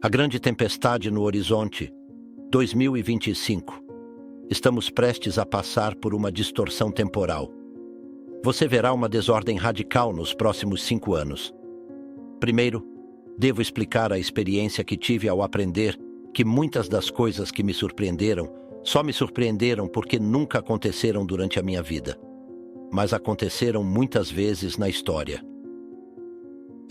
A grande tempestade no horizonte, 2025. Estamos prestes a passar por uma distorção temporal. Você verá uma desordem radical nos próximos 5 anos. Primeiro, devo explicar a experiência que tive ao aprender que muitas das coisas que me surpreenderam só me surpreenderam porque nunca aconteceram durante a minha vida, mas aconteceram muitas vezes na história.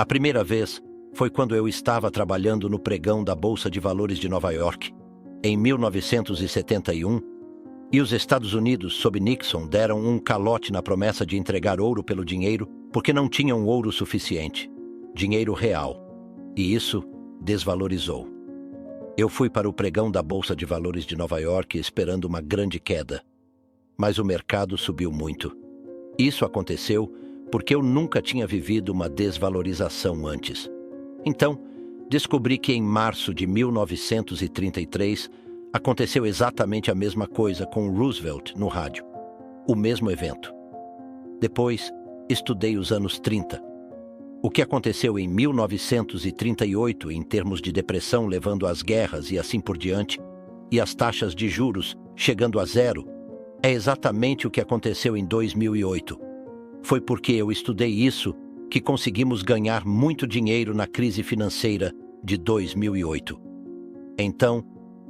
A primeira vez foi quando eu estava trabalhando no pregão da Bolsa de Valores de Nova York, em 1971, e os Estados Unidos, sob Nixon, deram um calote na promessa de entregar ouro pelo dinheiro porque não tinham ouro suficiente, dinheiro real, e isso desvalorizou. Eu fui para o pregão da Bolsa de Valores de Nova York esperando uma grande queda, mas o mercado subiu muito. Isso aconteceu porque eu nunca tinha vivido uma desvalorização antes. Então, descobri que em março de 1933 aconteceu exatamente a mesma coisa com Roosevelt no rádio, o mesmo evento. Depois, estudei os anos 30. O que aconteceu em 1938 em termos de depressão levando às guerras e assim por diante, e as taxas de juros chegando a zero, é exatamente o que aconteceu em 2008. Foi porque eu estudei isso que conseguimos ganhar muito dinheiro na crise financeira de 2008. Então,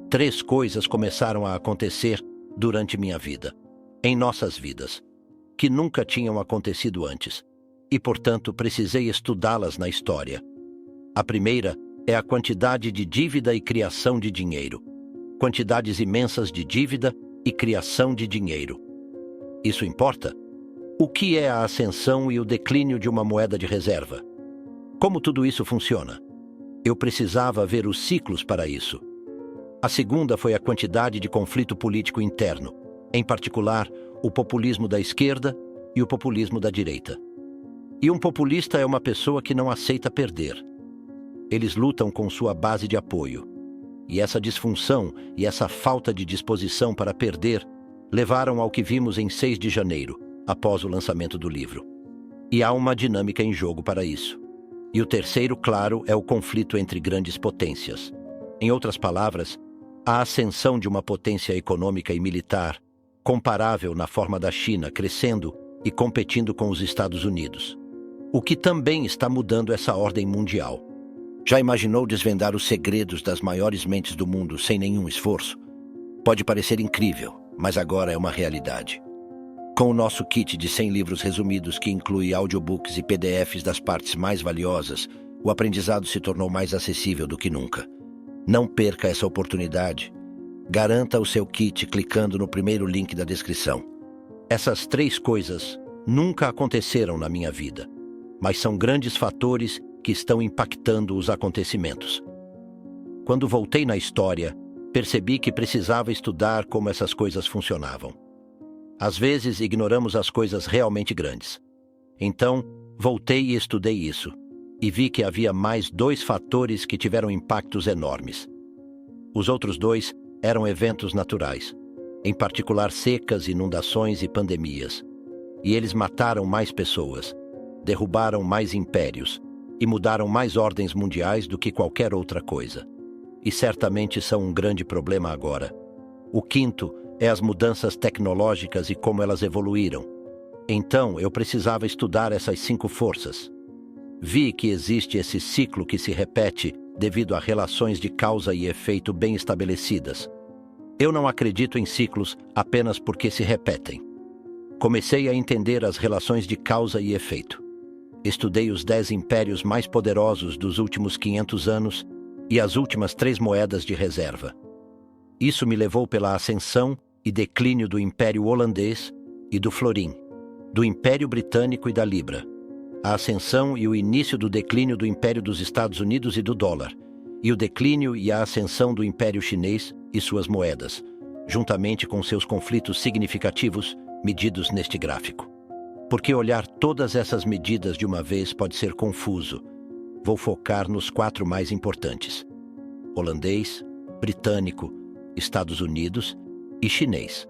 3 coisas começaram a acontecer durante minha vida, em nossas vidas, que nunca tinham acontecido antes, e, portanto, precisei estudá-las na história. A primeira é a quantidade de dívida e criação de dinheiro. Quantidades imensas de dívida e criação de dinheiro. Isso importa? O que é a ascensão e o declínio de uma moeda de reserva? Como tudo isso funciona? Eu precisava ver os ciclos para isso. A segunda foi a quantidade de conflito político interno, em particular, o populismo da esquerda e o populismo da direita. E um populista é uma pessoa que não aceita perder. Eles lutam com sua base de apoio. E essa disfunção e essa falta de disposição para perder levaram ao que vimos em 6 de janeiro, após o lançamento do livro. E há uma dinâmica em jogo para isso. E o terceiro, claro, é o conflito entre grandes potências. Em outras palavras, a ascensão de uma potência econômica e militar, comparável na forma da China, crescendo e competindo com os Estados Unidos. O que também está mudando essa ordem mundial. Já imaginou desvendar os segredos das maiores mentes do mundo sem nenhum esforço? Pode parecer incrível, mas agora é uma realidade. Com o nosso kit de 100 livros resumidos que inclui audiobooks e PDFs das partes mais valiosas, o aprendizado se tornou mais acessível do que nunca. Não perca essa oportunidade. Garanta o seu kit clicando no primeiro link da descrição. Essas 3 coisas nunca aconteceram na minha vida, mas são grandes fatores que estão impactando os acontecimentos. Quando voltei na história, percebi que precisava estudar como essas coisas funcionavam. Às vezes, ignoramos as coisas realmente grandes. Então, voltei e estudei isso, e vi que havia mais 2 fatores que tiveram impactos enormes. Os outros 2 eram eventos naturais, em particular secas, inundações e pandemias. E eles mataram mais pessoas, derrubaram mais impérios e mudaram mais ordens mundiais do que qualquer outra coisa. E certamente são um grande problema agora. O quinto é as mudanças tecnológicas e como elas evoluíram. Então, eu precisava estudar essas 5 forças. Vi que existe esse ciclo que se repete devido a relações de causa e efeito bem estabelecidas. Eu não acredito em ciclos apenas porque se repetem. Comecei a entender as relações de causa e efeito. Estudei os 10 impérios mais poderosos dos últimos 500 anos e as últimas 3 moedas de reserva. Isso me levou pela ascensão e declínio do Império Holandês e do Florim, do Império Britânico e da Libra, a ascensão e o início do declínio do Império dos Estados Unidos e do dólar, e o declínio e a ascensão do Império Chinês e suas moedas, juntamente com seus conflitos significativos medidos neste gráfico. Porque olhar todas essas medidas de uma vez pode ser confuso. Vou focar nos 4 mais importantes: holandês, britânico, Estados Unidos e chinês.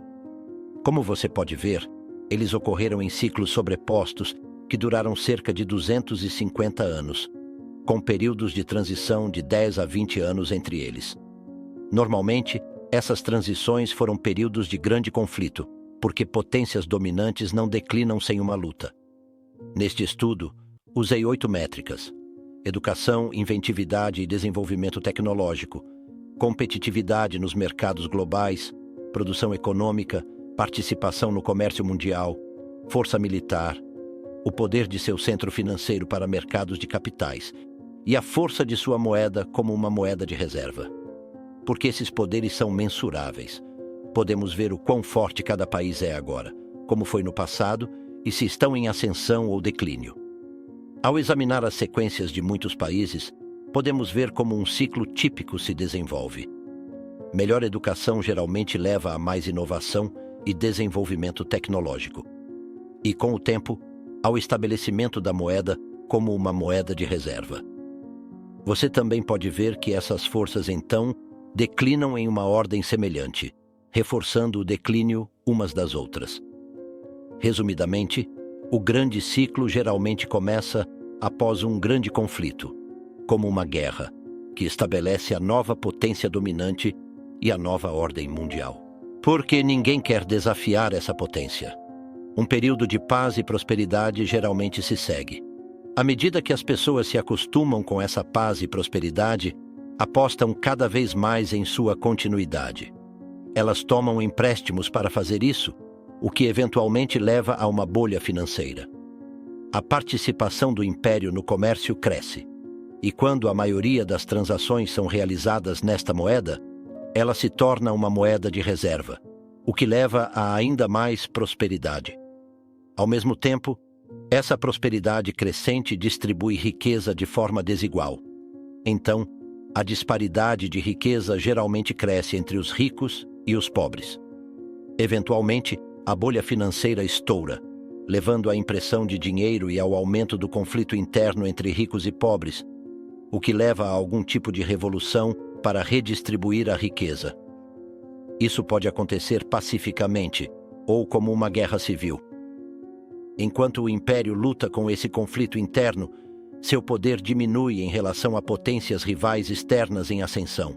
Como você pode ver, eles ocorreram em ciclos sobrepostos que duraram cerca de 250 anos, com períodos de transição de 10 a 20 anos entre eles. Normalmente, essas transições foram períodos de grande conflito, porque potências dominantes não declinam sem uma luta. Neste estudo, usei 8 métricas: educação, inventividade e desenvolvimento tecnológico, competitividade nos mercados globais, produção econômica, participação no comércio mundial, força militar, o poder de seu centro financeiro para mercados de capitais e a força de sua moeda como uma moeda de reserva. Porque esses poderes são mensuráveis. Podemos ver o quão forte cada país é agora, como foi no passado e se estão em ascensão ou declínio. Ao examinar as sequências de muitos países, podemos ver como um ciclo típico se desenvolve. Melhor educação geralmente leva a mais inovação e desenvolvimento tecnológico. E, com o tempo, ao estabelecimento da moeda como uma moeda de reserva. Você também pode ver que essas forças, então, declinam em uma ordem semelhante, reforçando o declínio umas das outras. Resumidamente, o grande ciclo geralmente começa após um grande conflito, como uma guerra, que estabelece a nova potência dominante e a nova ordem mundial. Porque ninguém quer desafiar essa potência. Um período de paz e prosperidade geralmente se segue. À medida que as pessoas se acostumam com essa paz e prosperidade, apostam cada vez mais em sua continuidade. Elas tomam empréstimos para fazer isso, o que eventualmente leva a uma bolha financeira. A participação do império no comércio cresce, e quando a maioria das transações são realizadas nesta moeda, ela se torna uma moeda de reserva, o que leva a ainda mais prosperidade. Ao mesmo tempo, essa prosperidade crescente distribui riqueza de forma desigual. Então, a disparidade de riqueza geralmente cresce entre os ricos e os pobres. Eventualmente, a bolha financeira estoura, levando à impressão de dinheiro e ao aumento do conflito interno entre ricos e pobres, o que leva a algum tipo de revolução para redistribuir a riqueza. Isso pode acontecer pacificamente ou como uma guerra civil. Enquanto o império luta com esse conflito interno, seu poder diminui em relação a potências rivais externas em ascensão.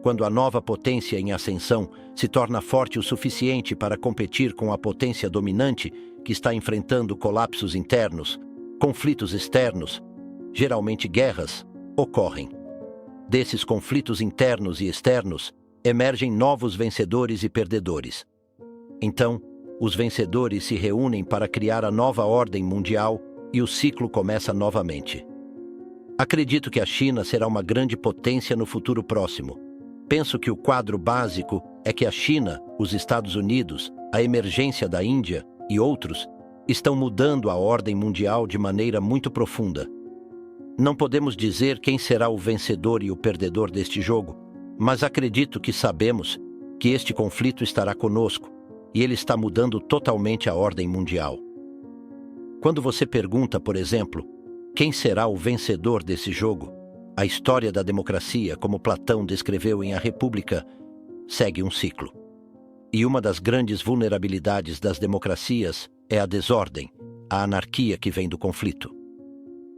Quando a nova potência em ascensão se torna forte o suficiente para competir com a potência dominante que está enfrentando colapsos internos, conflitos externos, geralmente guerras, ocorrem. Desses conflitos internos e externos, emergem novos vencedores e perdedores. Então, os vencedores se reúnem para criar a nova ordem mundial e o ciclo começa novamente. Acredito que a China será uma grande potência no futuro próximo. Penso que o quadro básico é que a China, os Estados Unidos, a emergência da Índia e outros estão mudando a ordem mundial de maneira muito profunda. Não podemos dizer quem será o vencedor e o perdedor deste jogo, mas acredito que sabemos que este conflito estará conosco e ele está mudando totalmente a ordem mundial. Quando você pergunta, por exemplo, quem será o vencedor desse jogo, a história da democracia, como Platão descreveu em A República, segue um ciclo. E uma das grandes vulnerabilidades das democracias é a desordem, a anarquia que vem do conflito.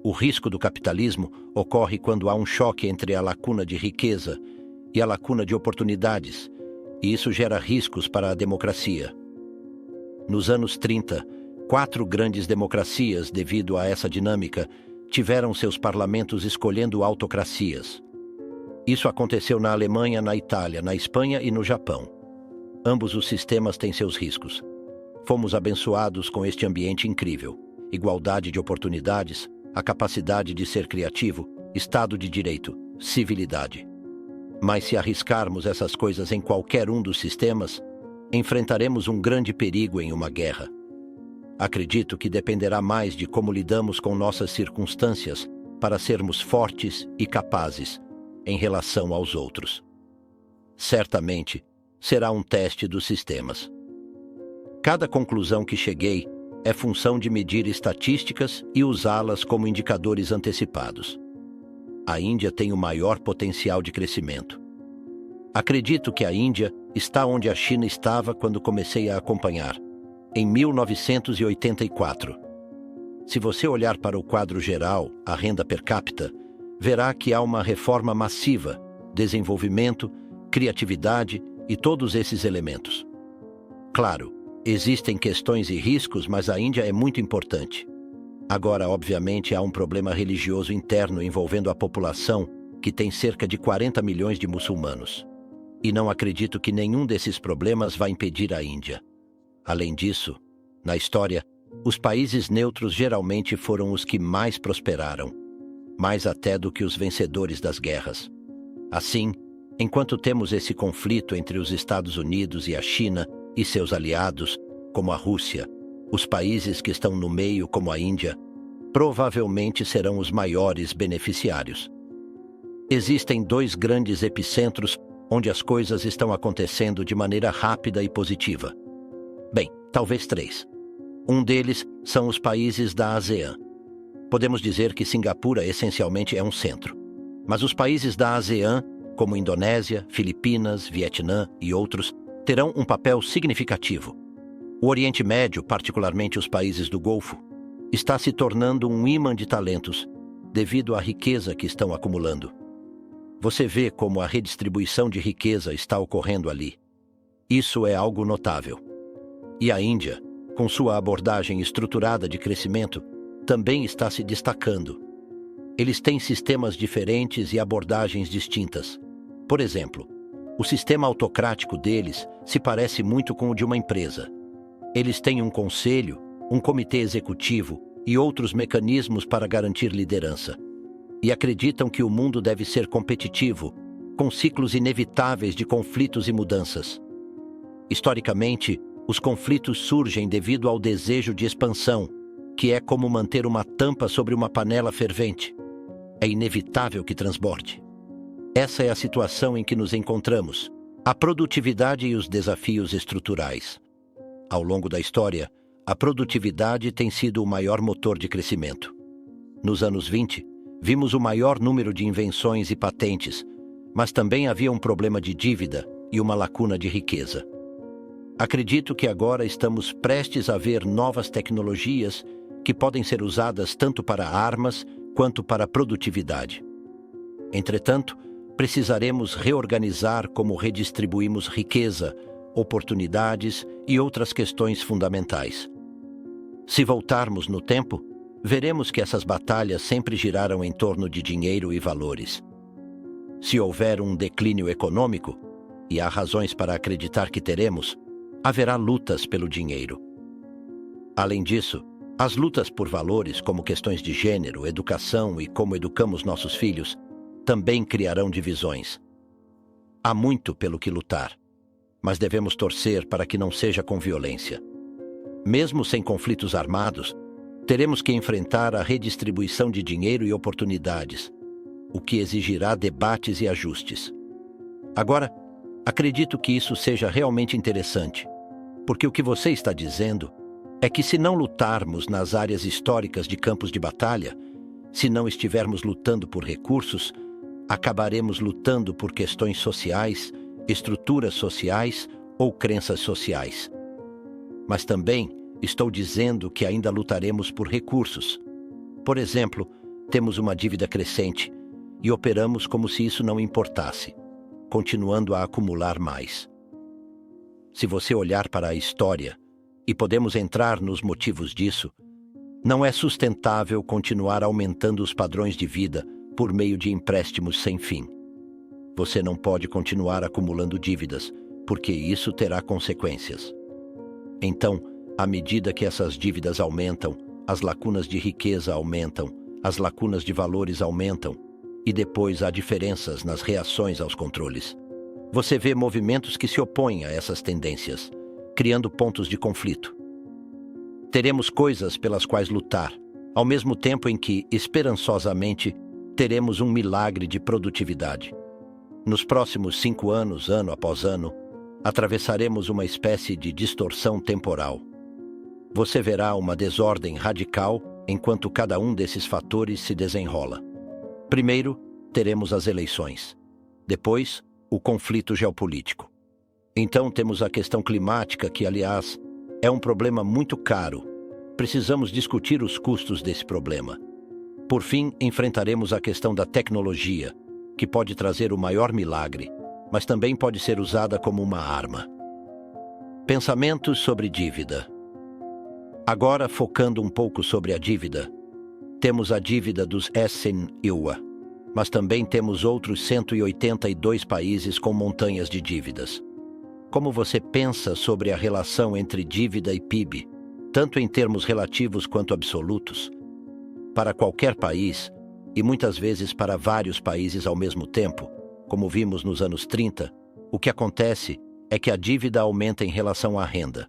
O risco do capitalismo ocorre quando há um choque entre a lacuna de riqueza e a lacuna de oportunidades, e isso gera riscos para a democracia. Nos anos 30, 4 grandes democracias, devido a essa dinâmica, tiveram seus parlamentos escolhendo autocracias. Isso aconteceu na Alemanha, na Itália, na Espanha e no Japão. Ambos os sistemas têm seus riscos. Fomos abençoados com este ambiente incrível: igualdade de oportunidades, a capacidade de ser criativo, Estado de Direito, civilidade. Mas se arriscarmos essas coisas em qualquer um dos sistemas, enfrentaremos um grande perigo em uma guerra. Acredito que dependerá mais de como lidamos com nossas circunstâncias para sermos fortes e capazes em relação aos outros. Certamente, será um teste dos sistemas. Cada conclusão que cheguei é função de medir estatísticas e usá-las como indicadores antecipados. A Índia tem o maior potencial de crescimento. Acredito que a Índia está onde a China estava quando comecei a acompanhar, em 1984. Se você olhar para o quadro geral, a renda per capita, verá que há uma reforma massiva, desenvolvimento, criatividade e todos esses elementos. Claro, existem questões e riscos, mas a Índia é muito importante. Agora, obviamente, há um problema religioso interno envolvendo a população, que tem cerca de 40 milhões de muçulmanos. E não acredito que nenhum desses problemas vá impedir a Índia. Além disso, na história, os países neutros geralmente foram os que mais prosperaram, mais até do que os vencedores das guerras. Assim, enquanto temos esse conflito entre os Estados Unidos e a China e seus aliados, como a Rússia, os países que estão no meio, como a Índia, provavelmente serão os maiores beneficiários. Existem dois grandes epicentros onde as coisas estão acontecendo de maneira rápida e positiva. Bem, talvez três. Um deles são os países da ASEAN. Podemos dizer que Singapura essencialmente é um centro. Mas os países da ASEAN, como Indonésia, Filipinas, Vietnã e outros, terão um papel significativo. O Oriente Médio, particularmente os países do Golfo, está se tornando um imã de talentos devido à riqueza que estão acumulando. Você vê como a redistribuição de riqueza está ocorrendo ali. Isso é algo notável. E a Índia, com sua abordagem estruturada de crescimento, também está se destacando. Eles têm sistemas diferentes e abordagens distintas. Por exemplo, o sistema autocrático deles se parece muito com o de uma empresa. Eles têm um conselho, um comitê executivo e outros mecanismos para garantir liderança. E acreditam que o mundo deve ser competitivo, com ciclos inevitáveis de conflitos e mudanças. Historicamente, os conflitos surgem devido ao desejo de expansão, que é como manter uma tampa sobre uma panela fervente. É inevitável que transborde. Essa é a situação em que nos encontramos, a produtividade e os desafios estruturais. Ao longo da história, a produtividade tem sido o maior motor de crescimento. Nos anos 20, vimos o maior número de invenções e patentes, mas também havia um problema de dívida e uma lacuna de riqueza. Acredito que agora estamos prestes a ver novas tecnologias que podem ser usadas tanto para armas quanto para produtividade. Entretanto, precisaremos reorganizar como redistribuímos riqueza, oportunidades e outras questões fundamentais. Se voltarmos no tempo, veremos que essas batalhas sempre giraram em torno de dinheiro e valores. Se houver um declínio econômico, e há razões para acreditar que teremos, haverá lutas pelo dinheiro. Além disso, as lutas por valores como questões de gênero, educação e como educamos nossos filhos também criarão divisões. Há muito pelo que lutar, mas devemos torcer para que não seja com violência. Mesmo sem conflitos armados, teremos que enfrentar a redistribuição de dinheiro e oportunidades, o que exigirá debates e ajustes. Agora, acredito que isso seja realmente interessante, porque o que você está dizendo é que se não lutarmos nas áreas históricas de campos de batalha, se não estivermos lutando por recursos, acabaremos lutando por questões sociais, estruturas sociais ou crenças sociais. Mas também estou dizendo que ainda lutaremos por recursos. Por exemplo, temos uma dívida crescente e operamos como se isso não importasse, continuando a acumular mais. Se você olhar para a história, e podemos entrar nos motivos disso, não é sustentável continuar aumentando os padrões de vida por meio de empréstimos sem fim. Você não pode continuar acumulando dívidas, porque isso terá consequências. Então, à medida que essas dívidas aumentam, as lacunas de riqueza aumentam, as lacunas de valores aumentam, e depois há diferenças nas reações aos controles. Você vê movimentos que se opõem a essas tendências, criando pontos de conflito. Teremos coisas pelas quais lutar, ao mesmo tempo em que, esperançosamente, teremos um milagre de produtividade. Nos próximos 5 anos, ano após ano, atravessaremos uma espécie de distorção temporal. Você verá uma desordem radical enquanto cada um desses fatores se desenrola. Primeiro, teremos as eleições. Depois, o conflito geopolítico. Então temos a questão climática que, aliás, é um problema muito caro, precisamos discutir os custos desse problema. Por fim, enfrentaremos a questão da tecnologia, que pode trazer o maior milagre, mas também pode ser usada como uma arma. Pensamentos sobre dívida. Agora, focando um pouco sobre a dívida, temos a dívida dos SNUA, mas também temos outros 182 países com montanhas de dívidas. Como você pensa sobre a relação entre dívida e PIB, tanto em termos relativos quanto absolutos? Para qualquer país, e muitas vezes para vários países ao mesmo tempo, como vimos nos anos 30, o que acontece é que a dívida aumenta em relação à renda.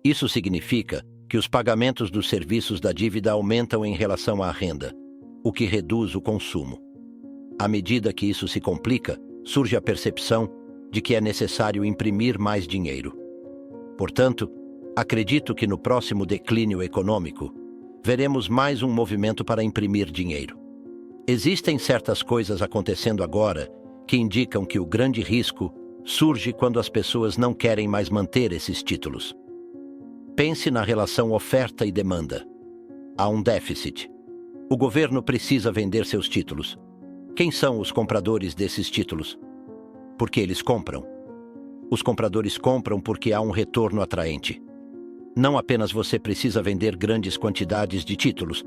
Isso significa que os pagamentos dos serviços da dívida aumentam em relação à renda, o que reduz o consumo. À medida que isso se complica, surge a percepção de que é necessário imprimir mais dinheiro. Portanto, acredito que no próximo declínio econômico, veremos mais um movimento para imprimir dinheiro. Existem certas coisas acontecendo agora que indicam que o grande risco surge quando as pessoas não querem mais manter esses títulos. Pense na relação oferta e demanda. Há um déficit. O governo precisa vender seus títulos. Quem são os compradores desses títulos? Por que eles compram? Os compradores compram porque há um retorno atraente. Não apenas você precisa vender grandes quantidades de títulos,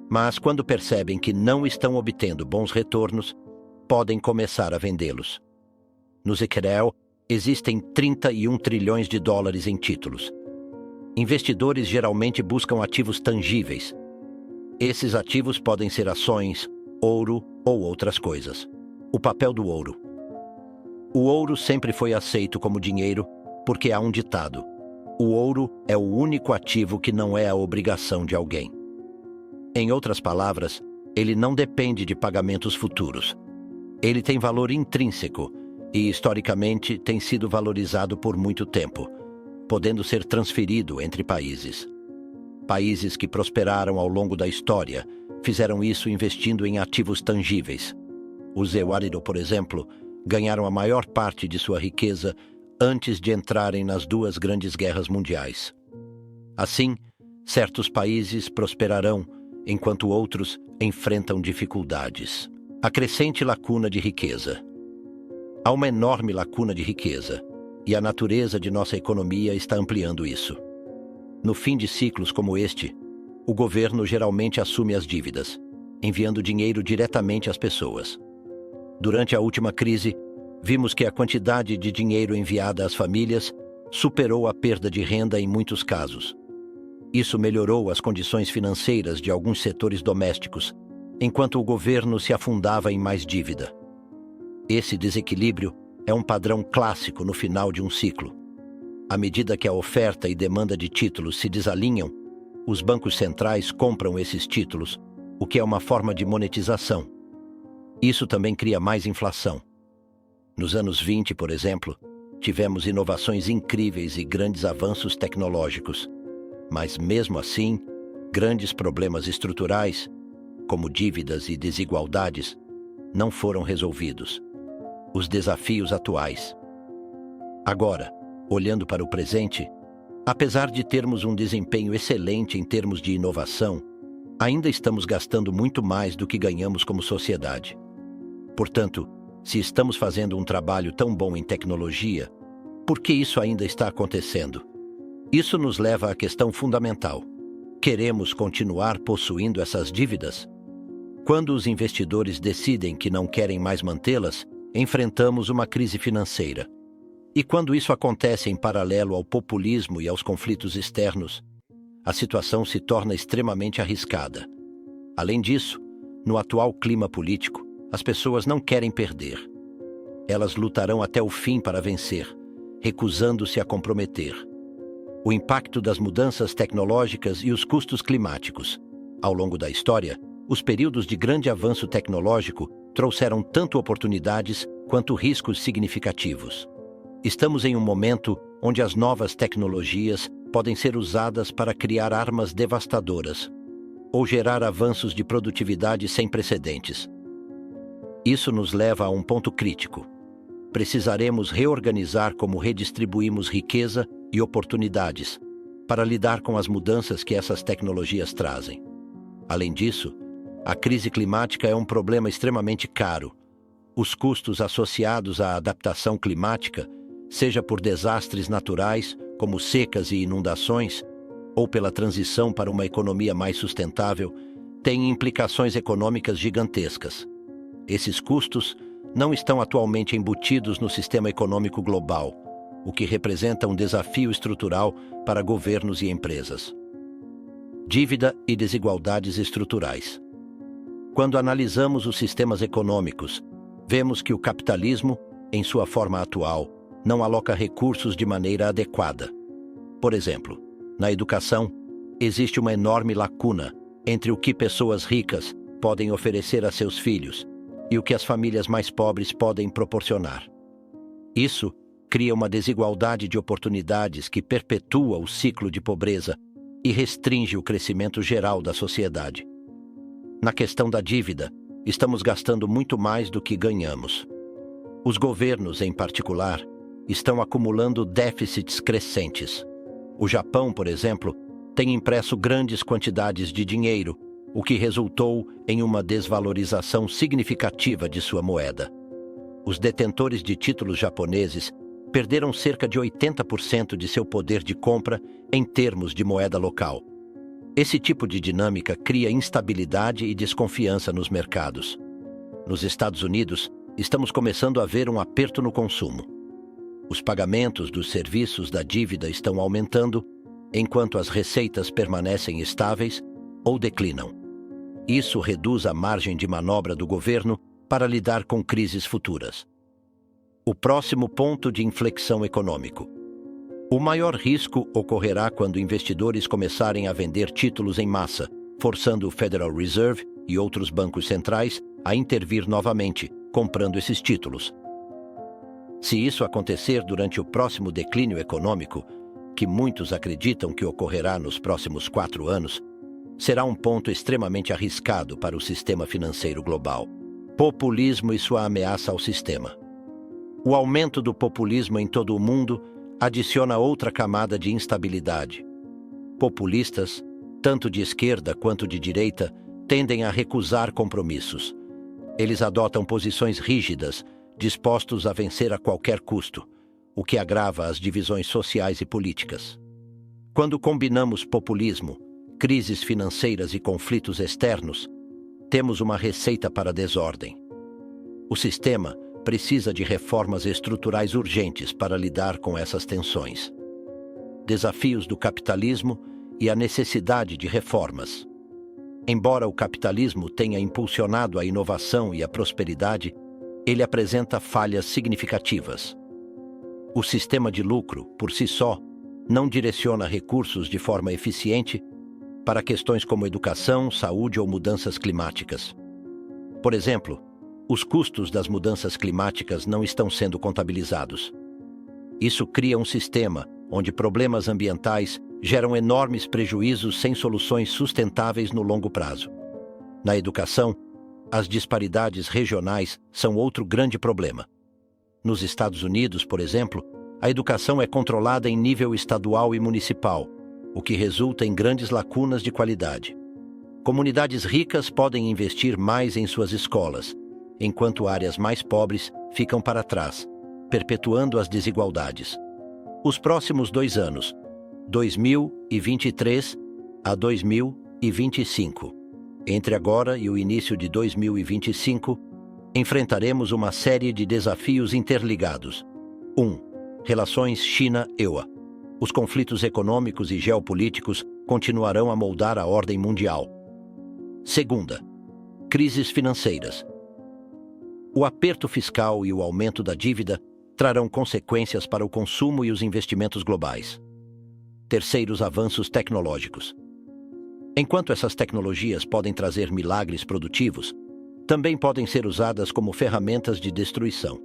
mas quando percebem que não estão obtendo bons retornos, podem começar a vendê-los. No Zequerel, existem 31 trilhões de dólares em títulos. Investidores geralmente buscam ativos tangíveis. Esses ativos podem ser ações, ouro ou outras coisas. O papel do ouro. O ouro sempre foi aceito como dinheiro porque há um ditado: o ouro é o único ativo que não é a obrigação de alguém. Em outras palavras, ele não depende de pagamentos futuros. Ele tem valor intrínseco e, historicamente, tem sido valorizado por muito tempo, podendo ser transferido entre países. Países que prosperaram ao longo da história fizeram isso investindo em ativos tangíveis. Os Ewariro, por exemplo, ganharam a maior parte de sua riqueza antes de entrarem nas duas grandes guerras mundiais. Assim, certos países prosperarão, enquanto outros enfrentam dificuldades. A crescente lacuna de riqueza. Há uma enorme lacuna de riqueza, e a natureza de nossa economia está ampliando isso. No fim de ciclos como este, o governo geralmente assume as dívidas, enviando dinheiro diretamente às pessoas. Durante a última crise, vimos que a quantidade de dinheiro enviada às famílias superou a perda de renda em muitos casos. Isso melhorou as condições financeiras de alguns setores domésticos, enquanto o governo se afundava em mais dívida. Esse desequilíbrio é um padrão clássico no final de um ciclo. À medida que a oferta e demanda de títulos se desalinham, os bancos centrais compram esses títulos, o que é uma forma de monetização. Isso também cria mais inflação. Nos anos 20, por exemplo, tivemos inovações incríveis e grandes avanços tecnológicos. Mas, mesmo assim, grandes problemas estruturais, como dívidas e desigualdades, não foram resolvidos. Os desafios atuais. Agora, olhando para o presente, apesar de termos um desempenho excelente em termos de inovação, ainda estamos gastando muito mais do que ganhamos como sociedade. Portanto, se estamos fazendo um trabalho tão bom em tecnologia, por que isso ainda está acontecendo? Isso nos leva à questão fundamental. Queremos continuar possuindo essas dívidas? Quando os investidores decidem que não querem mais mantê-las, enfrentamos uma crise financeira. E quando isso acontece em paralelo ao populismo e aos conflitos externos, a situação se torna extremamente arriscada. Além disso, no atual clima político, as pessoas não querem perder. Elas lutarão até o fim para vencer, recusando-se a comprometer. O impacto das mudanças tecnológicas e os custos climáticos. Ao longo da história, os períodos de grande avanço tecnológico trouxeram tanto oportunidades quanto riscos significativos. Estamos em um momento onde as novas tecnologias podem ser usadas para criar armas devastadoras ou gerar avanços de produtividade sem precedentes. Isso nos leva a um ponto crítico. Precisaremos reorganizar como redistribuímos riqueza e oportunidades para lidar com as mudanças que essas tecnologias trazem. Além disso, a crise climática é um problema extremamente caro. Os custos associados à adaptação climática, seja por desastres naturais, como secas e inundações, ou pela transição para uma economia mais sustentável, têm implicações econômicas gigantescas. Esses custos não estão atualmente embutidos no sistema econômico global, o que representa um desafio estrutural para governos e empresas. Dívida e desigualdades estruturais. Quando analisamos os sistemas econômicos, vemos que o capitalismo, em sua forma atual, não aloca recursos de maneira adequada. Por exemplo, na educação, existe uma enorme lacuna entre o que pessoas ricas podem oferecer a seus filhos e o que as famílias mais pobres podem proporcionar. Isso cria uma desigualdade de oportunidades que perpetua o ciclo de pobreza e restringe o crescimento geral da sociedade. Na questão da dívida, estamos gastando muito mais do que ganhamos. Os governos, em particular, estão acumulando déficits crescentes. O Japão, por exemplo, tem impresso grandes quantidades de dinheiro, o que resultou em uma desvalorização significativa de sua moeda. Os detentores de títulos japoneses perderam cerca de 80% de seu poder de compra em termos de moeda local. Esse tipo de dinâmica cria instabilidade e desconfiança nos mercados. Nos Estados Unidos, estamos começando a ver um aperto no consumo. Os pagamentos dos serviços da dívida estão aumentando, enquanto as receitas permanecem estáveis ou declinam. Isso reduz a margem de manobra do governo para lidar com crises futuras. O próximo ponto de inflexão econômico. O maior risco ocorrerá quando investidores começarem a vender títulos em massa, forçando o Federal Reserve e outros bancos centrais a intervir novamente, comprando esses títulos. Se isso acontecer durante o próximo declínio econômico, que muitos acreditam que ocorrerá nos próximos 4 anos, será um ponto extremamente arriscado para o sistema financeiro global. Populismo e sua ameaça ao sistema. O aumento do populismo em todo o mundo adiciona outra camada de instabilidade. Populistas, tanto de esquerda quanto de direita, tendem a recusar compromissos. Eles adotam posições rígidas, dispostos a vencer a qualquer custo, o que agrava as divisões sociais e políticas. Quando combinamos populismo, crises financeiras e conflitos externos, temos uma receita para a desordem. O sistema precisa de reformas estruturais urgentes para lidar com essas tensões. Desafios do capitalismo e a necessidade de reformas. Embora o capitalismo tenha impulsionado a inovação e a prosperidade, ele apresenta falhas significativas. O sistema de lucro, por si só, não direciona recursos de forma eficiente para questões como educação, saúde ou mudanças climáticas. Por exemplo, os custos das mudanças climáticas não estão sendo contabilizados. Isso cria um sistema onde problemas ambientais geram enormes prejuízos sem soluções sustentáveis no longo prazo. Na educação, as disparidades regionais são outro grande problema. Nos Estados Unidos, por exemplo, a educação é controlada em nível estadual e municipal, o que resulta em grandes lacunas de qualidade. Comunidades ricas podem investir mais em suas escolas, enquanto áreas mais pobres ficam para trás, perpetuando as desigualdades. Os próximos 2 anos, 2023 a 2025, entre agora e o início de 2025, enfrentaremos uma série de desafios interligados. 1. Relações China-EUA. Os conflitos econômicos e geopolíticos continuarão a moldar a ordem mundial. 2. Crises financeiras. O aperto fiscal e o aumento da dívida trarão consequências para o consumo e os investimentos globais. 3. Avanços tecnológicos. Enquanto essas tecnologias podem trazer milagres produtivos, também podem ser usadas como ferramentas de destruição.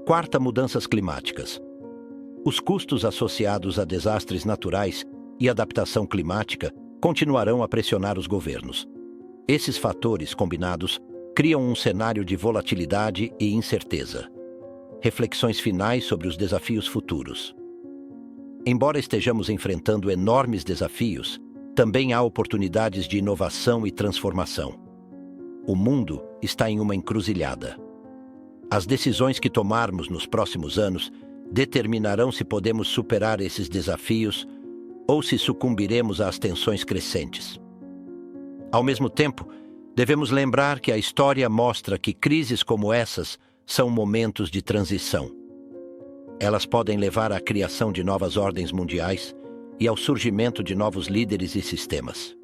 4. Mudanças climáticas. Os custos associados a desastres naturais e adaptação climática continuarão a pressionar os governos. Esses fatores combinados criam um cenário de volatilidade e incerteza. Reflexões finais sobre os desafios futuros. Embora estejamos enfrentando enormes desafios, também há oportunidades de inovação e transformação. O mundo está em uma encruzilhada. As decisões que tomarmos nos próximos anos determinarão se podemos superar esses desafios ou se sucumbiremos às tensões crescentes. Ao mesmo tempo, devemos lembrar que a história mostra que crises como essas são momentos de transição. Elas podem levar à criação de novas ordens mundiais e ao surgimento de novos líderes e sistemas.